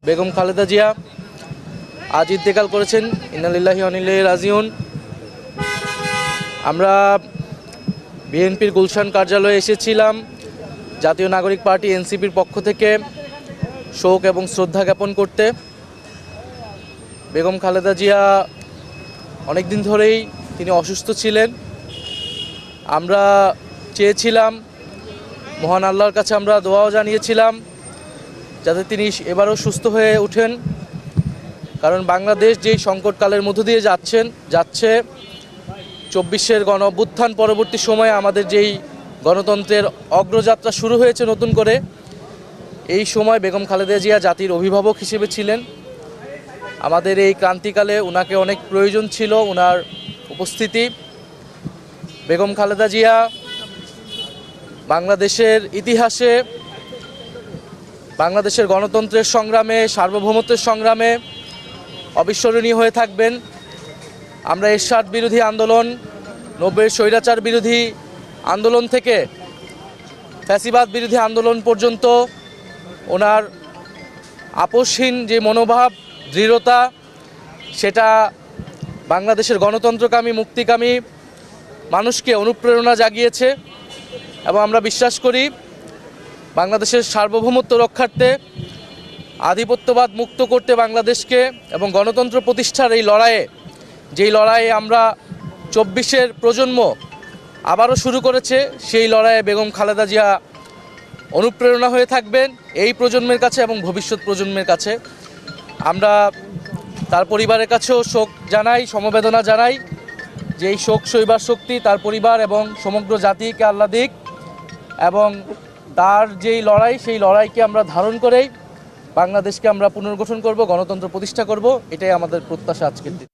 বেগম খালেদা জিয়া আজ ইন্তেকাল করেছেন। ইন্না লিল্লাহি ওয়া ইন্না ইলাইহি রাজিউন। আমরা বিএনপির গুলশান কার্যালয়ে এসেছিলাম জাতীয় নাগরিক পার্টি এনসিপির পক্ষ থেকে শোক এবং শ্রদ্ধা জ্ঞাপন করতে। বেগম খালেদা জিয়া অনেক দিন ধরেই তিনি অসুস্থ ছিলেন। আমরা চেয়েছিলাম, মহান আল্লাহর কাছে আমরা দোয়াও জানিয়েছিলাম যাতে তিনি এবারও সুস্থ হয়ে ওঠেন। কারণ বাংলাদেশ যেই সংকটকালের মধ্য দিয়ে যাচ্ছে ২৪-এর গণ অভ্যুত্থান পরবর্তী সময়ে আমাদের যেই গণতন্ত্রের অগ্রযাত্রা শুরু হয়েছে নতুন করে, এই সময় বেগম খালেদা জিয়া জাতির অভিভাবক হিসেবে ছিলেন। আমাদের এই ক্রান্তিকালে ওনাকে অনেক প্রয়োজন ছিল, ওনার উপস্থিতি। বেগম খালেদা জিয়া বাংলাদেশের ইতিহাসে, বাংলাদেশের গণতন্ত্রের সংগ্রামে, সার্বভৌমত্বের সংগ্রামে অবিস্মরণীয় হয়ে থাকবেন। আমরা এরশাদ বিরোধী আন্দোলন, ৯০-এর স্বৈরাচার বিরোধী আন্দোলন থেকে ফ্যাসিবাদ বিরোধী আন্দোলন পর্যন্ত ওনার আপোষহীন যে মনোভাব, দৃঢ়তা, সেটা বাংলাদেশের গণতন্ত্রকামী, মুক্তিকামী মানুষকে অনুপ্রেরণা জাগিয়েছে। এবং আমরা বিশ্বাস করি বাংলাদেশের সার্বভৌমত্ব রক্ষার্থে, আধিপত্যবাদ মুক্ত করতে বাংলাদেশকে এবং গণতন্ত্র প্রতিষ্ঠার এই লড়াইয়ে, যেই লড়াইয়ে আমরা ২৪-এর প্রজন্ম আবারও শুরু করেছে, সেই লড়াইয়ে বেগম খালেদা জিয়া অনুপ্রেরণা হয়ে থাকবেন এই প্রজন্মের কাছে এবং ভবিষ্যৎ প্রজন্মের কাছে। আমরা তার পরিবারের কাছেও শোক জানাই, সমবেদনা জানাই যে এই শোক সইবার শক্তি তার পরিবার এবং সমগ্র জাতিকে আল্লাহ দিক, এবং তার যেই লড়াই, সেই লড়াইকে আমরা ধারণ করেই বাংলাদেশকে আমরা পুনর্গঠন করব, গণতন্ত্র প্রতিষ্ঠা করব, এটাই আমাদের প্রত্যাশা আজকের দিন।